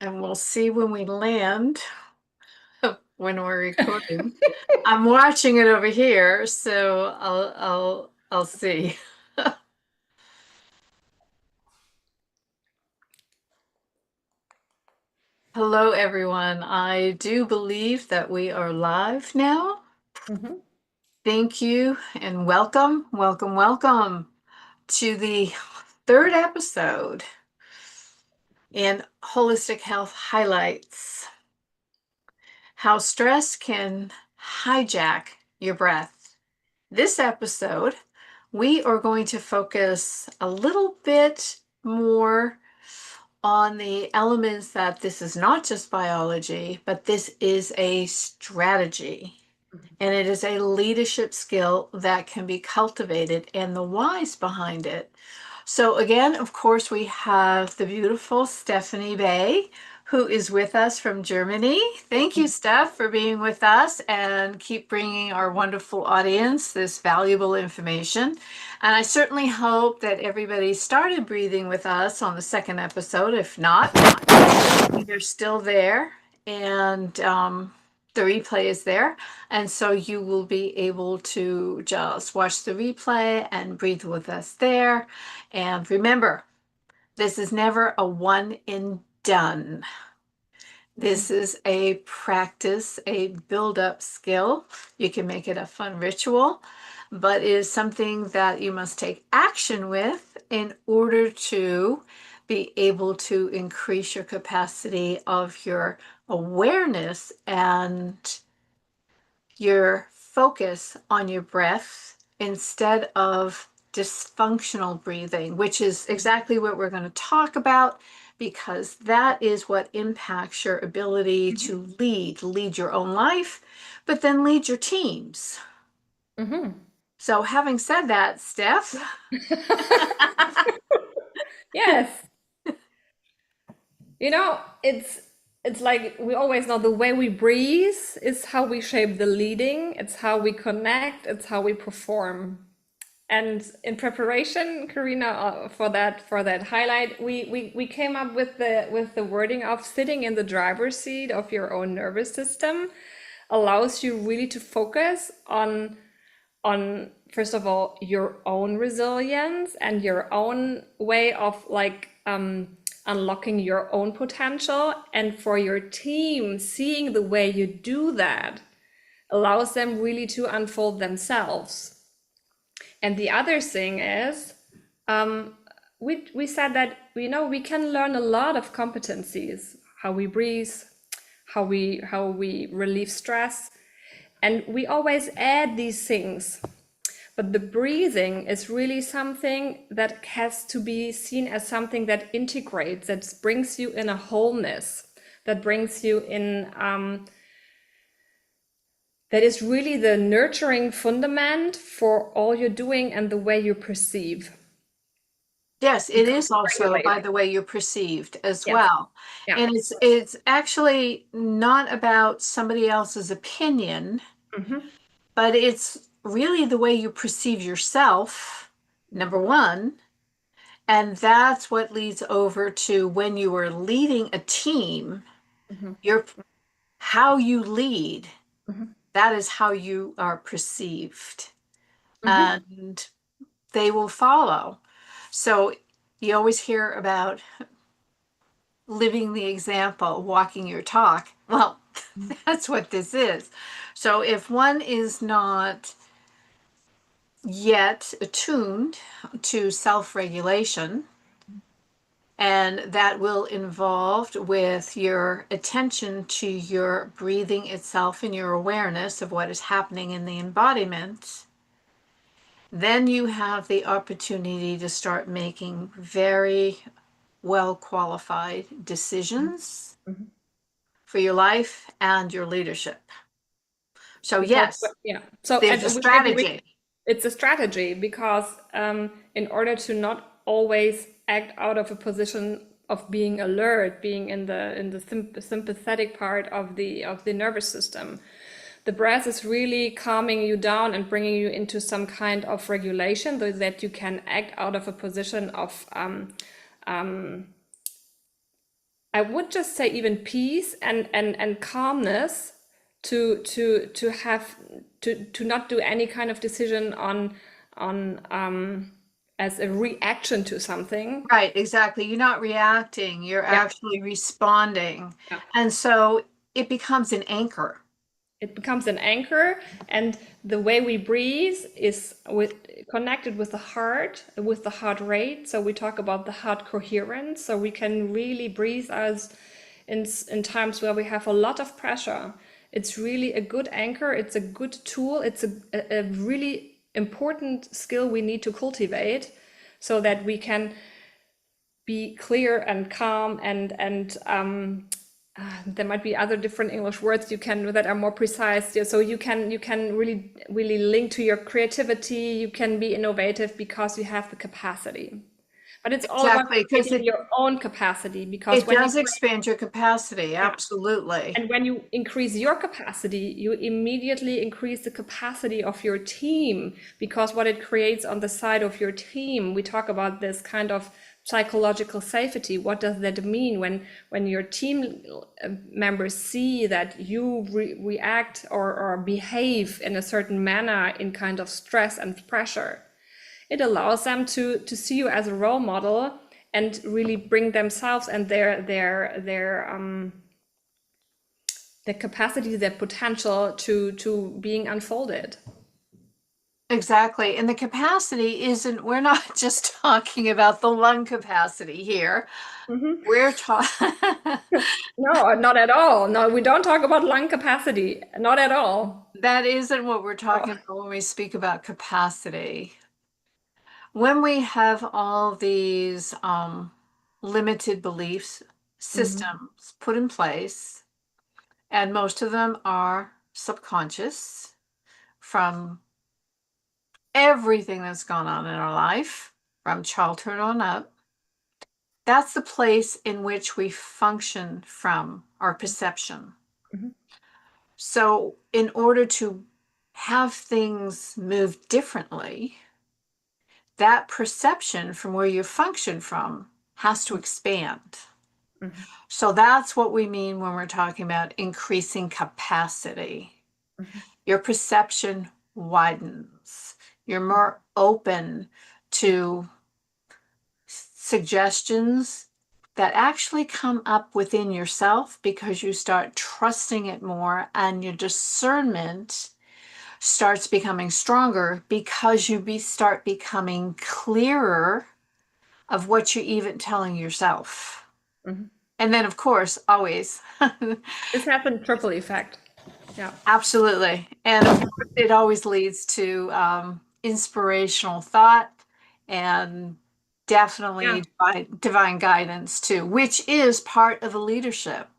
And we'll see when we land when we're recording. I'm watching it over here, so I'll see. Hello, everyone. I do believe that we are live now. Mhm. Thank you and welcome, welcome, welcome to the third episode in Holistic Health Highlights: How Stress Can Hijack Your Breath. This episode, we are going to focus a little bit more on the elements that this is not just biology, but this is a strategy. And it is a leadership skill that can be cultivated and the whys behind it. So again, of course, we have the beautiful Stefanie Bay, who is with us from Germany. Thank you, Steph, for being with us and keep bringing our wonderful audience this valuable information. And I certainly hope that everybody started breathing with us on the second episode. If not, you're still there, and the replay is there. And so you will be able to just watch the replay and breathe with us there. And remember, this is never a one and done. This is a practice, a build-up skill. You can make it a fun ritual, but it is something that you must take action with in order to be able to increase your capacity of your awareness and your focus on your breath instead of dysfunctional breathing, which is exactly what we're going to talk about, because that is what impacts your ability to lead your own life, but then lead your teams. So having said that, Steph, Yes. You know, it's like we always know the way we breathe is how we shape the leading, it's how we connect, it's how we perform. And in preparation, Karina, for that highlight, we came up with the wording of sitting in the driver's seat of your own nervous system allows you really to focus on first of all your own resilience and your own way of like unlocking your own potential, and for your team seeing the way you do that allows them really to unfold themselves. And the other thing is, we said that we can learn a lot of competencies, how we breathe, how we relieve stress, and we always add these things. But the breathing is really something that has to be seen as something that integrates, that brings you in a wholeness, that brings you in, that is really the nurturing fundament for all you're doing and the way you perceive. yes, it is also by Regulating. the way you're perceived as Yes. well. Yeah. And it's actually not about somebody else's opinion, but it's really the way you perceive yourself, number one. And that's what leads over to when you are leading a team, your how you lead, that is how you are perceived. And they will follow. So you always hear about living the example, walking your talk. Well, that's what this is. So if one is not yet attuned to self-regulation, and that will involve with your attention to your breathing itself and your awareness of what is happening in the embodiment, then you have the opportunity to start making very well qualified decisions for your life and your leadership. So Because yes, yeah, so there's a maybe we, strategy. it's a strategy because in order to not always act out of a position of being alert, being in the sympathetic part of the nervous system, the breath is really calming you down and bringing you into some kind of regulation so that you can act out of a position of I would just say even peace and calmness to have to not do any kind of decision on as a reaction to something. Right, exactly. You're not reacting, you're Yeah, actually responding. yeah. And so it becomes an anchor. It becomes an anchor, and the way we breathe is connected with the heart rate. So we talk about the heart coherence. So we can really breathe as in times where we have a lot of pressure. It's really a good anchor. It's a good tool. It's a really important skill we need to cultivate so that we can be clear and calm and there might be other different English words you can that are more precise. Yeah, so you can really link to your creativity. You can be innovative because you have the capacity. But it's all about Exactly, because creating your own capacity, because it when you does expand your capacity, yeah, absolutely. and when you increase your capacity, you immediately increase the capacity of your team, because what it creates on the side of your team, we talk about this kind of psychological safety. What does that mean when your team members see that you react or behave in a certain manner in kind of stress and pressure? It allows them to see you as a role model and really bring themselves and their capacity, their potential to being unfolded. Exactly. And the capacity isn't, we're not just talking about the lung capacity here. We're talking, No, not at all. No, we don't talk about lung capacity. Not at all. that isn't what we're Oh. talking about when we speak about capacity. When we have all these limited beliefs, Mhm, systems put in place, and most of them are subconscious from everything that's gone on in our life, from childhood on up, that's the place in which we function from, our perception. mhm, So, in order to have things move differently, that perception from where you function from has to expand. mhm, So, that's what we mean when we're talking about increasing capacity. mhm, Your perception widens, you're more open to suggestions that actually come up within yourself because you start trusting it more and your discernment starts becoming stronger because start becoming clearer of what you're even telling yourself. mhm. And then, of course, always, This has a triple effect. Yeah. absolutely. And of course, it always leads to inspirational thought and Yeah, definitely divine guidance too, which is part of the leadership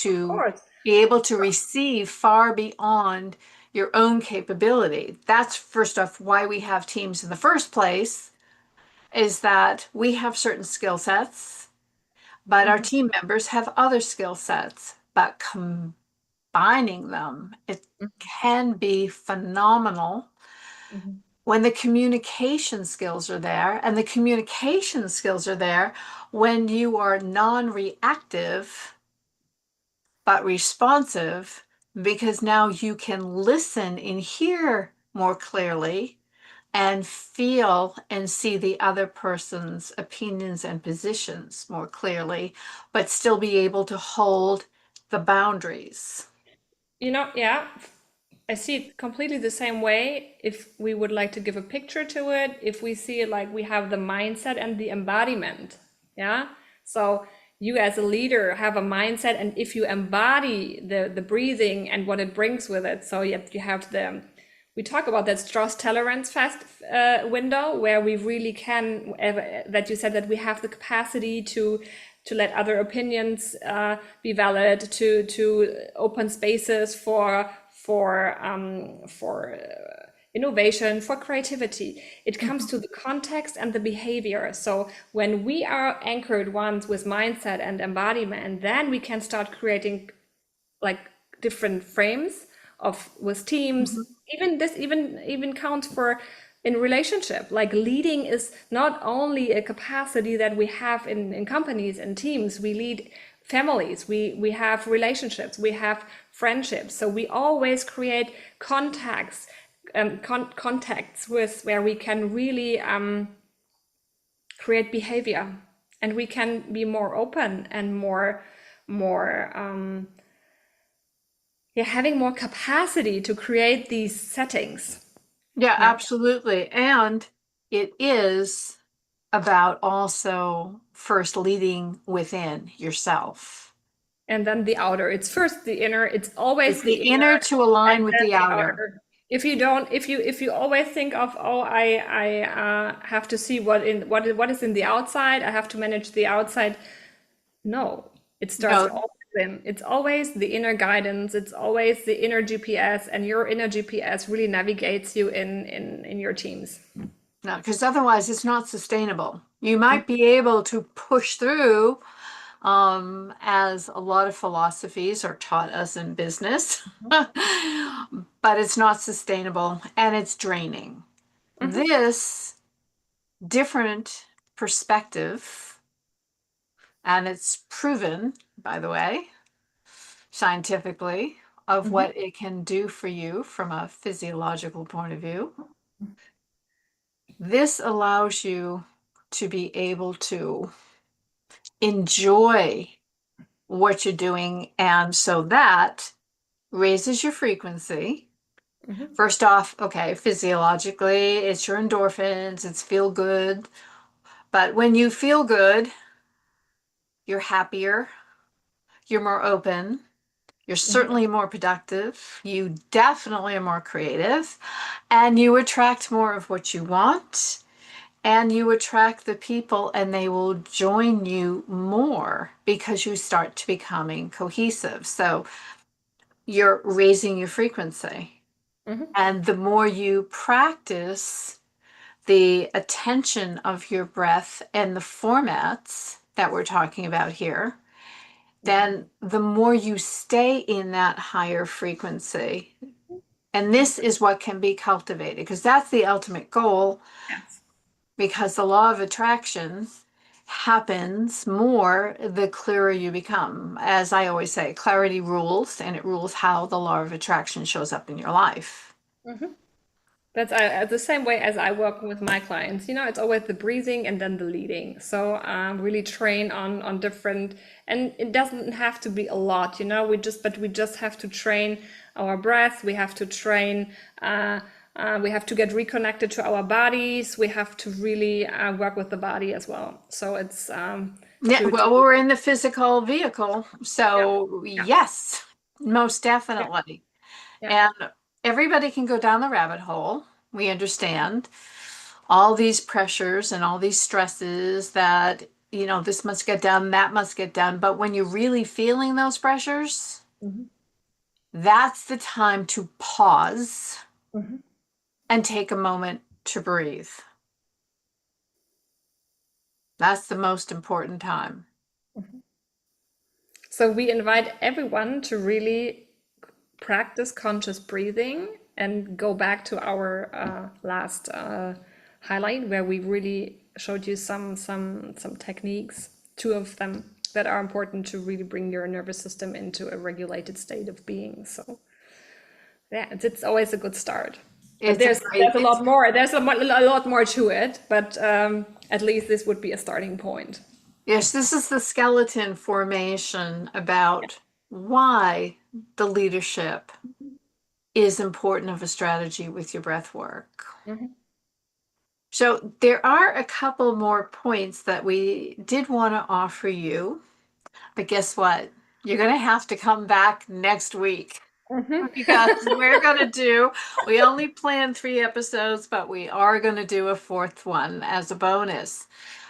of to course. be able to receive far beyond your own capability. That's first off why we have teams in the first place, is that we have certain skill sets, but our Mhm, team members have other skill sets. But combining them, it can be phenomenal mhm, when the communication skills are there. And the communication skills are there when you are non reactive but responsive, because now you can listen and hear more clearly and feel and see the other person's opinions and positions more clearly, but still be able to hold the boundaries. yeah, I see it completely the same way. If we would like to give a picture to it, if we see it like we have the mindset and the embodiment, yeah. So you as a leader have a mindset, and if you embody the breathing and what it brings with it, so you have the we talk about that Strauss tolerance fast window where we really can that you said that we have the capacity to let other opinions be valid, to open spaces for innovation, for creativity. It comes to the context and the behavior. So when we are anchored once with mindset and embodiment, then we can start creating like different frames of with teams. Mhm. Even this even counts for in relationship. Like leading is not only a capacity that we have in companies and teams. We lead families, we have relationships, we have friendships. So we always create contacts, contacts with where we can really create behavior, and we can be more open and more yeah, having more capacity to create these settings. Yeah, Yeah. absolutely. And it is about also first leading within yourself. And then the outer. It's first the inner, it's always It's the the inner, inner to and align with then the the outer. outer. If you don't, if you always think of, oh, I have to see what is in the outside, I have to manage the outside. No, it starts No, always in. It's always the inner guidance. It's always the inner GPS, and your inner GPS really navigates you in your teams. no, because otherwise it's not sustainable. You might be able to push through, as a lot of philosophies are taught us in business, but it's not sustainable and it's draining. This different perspective, and it's proven, by the way, scientifically, of Mm-hmm. what it can do for you from a physiological point of view. This allows you to be able to enjoy what you're doing, and so that raises your frequency. Mm-hmm. First off, okay, physiologically, it's your endorphins, it's feel good. But when you feel good, you're happier, you're more open, you're Mm-hmm. certainly more productive, you definitely are more creative, and you attract more of what you want, and you attract the people, and they will join you more because you start to becoming cohesive. So you're raising your frequency. Mm-hmm. And the more you practice the attention of your breath and the formats that we're talking about here, then the more you stay in that higher frequency. And this is what can be cultivated, because that's the ultimate goal, Yes. because the law of attraction happens more the clearer you become. As I always say, clarity rules, and it rules how the law of attraction shows up in your life. Mm-hmm. That's the same way as I work with my clients. You know, it's always the breathing and then the leading. So really train on different, and it doesn't have to be a lot. You know, we just have to train our breath. We have to train. We have to get reconnected to our bodies. We have to really work with the body as well. So it's Yeah, to well, we're in the physical vehicle, yeah, so yeah, yes, most yeah, definitely. yeah. And everybody can go down the rabbit hole. We understand all these pressures and all these stresses that, this must get done, that must get done. But when you're really feeling those pressures, Mhm, that's the time to pause mhm, and take a moment to breathe. That's the most important time. mhm. So we invite everyone to really practice conscious breathing and go back to our last highlight where we really showed you some techniques, two of them that are important to really bring your nervous system into a regulated state of being. So yeah, it's always a good start. But It's a there's great, a lot more. There's a lot more to it. But at least this would be a starting point. yes, this is the skeleton formation about why the leadership is important of a strategy with your breath work. Mhm. So there are a couple more points that we did want to offer you, but guess what? You're going to have to come back next week Mhm. because we only planned 3 episodes, but we are going to do a fourth one as a bonus.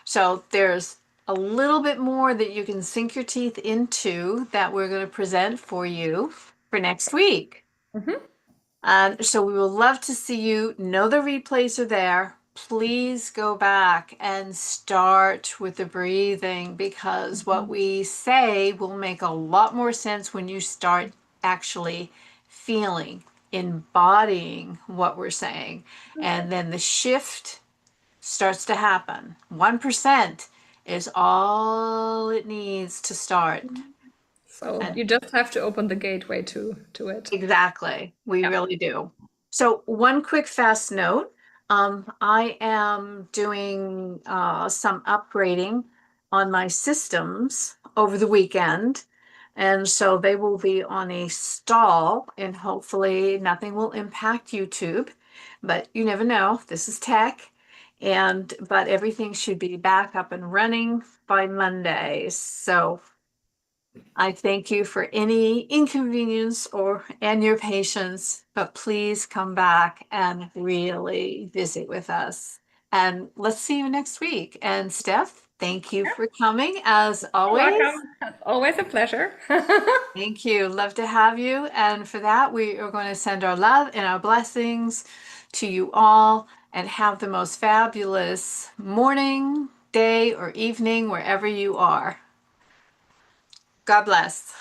So there's a little bit more that you can sink your teeth into that we're going to present for you for next week. Mhm. So we will love to see you. Know the replays are there. Please go back and start with the breathing, because what we say will make a lot more sense when you start actually feeling, embodying what we're saying. And then the shift starts to happen. 1%. is all it needs to start. So And you just have to open the gateway to it. exactly, we Yeah. really do. So one quick fast note, I am doing some upgrading on my systems over the weekend. And so they will be on a stall and hopefully nothing will impact YouTube, but you never know. This is tech. But everything should be back up and running by Monday. So I thank you for any inconvenience and your patience, but please come back and really visit with us. And let's see you next week. And Steph, thank you for coming as You're always. welcome. It's always a pleasure. Thank you. Love to have you. And for that, we are going to send our love and our blessings to you all and have the most fabulous morning, day, or evening wherever you are. God bless.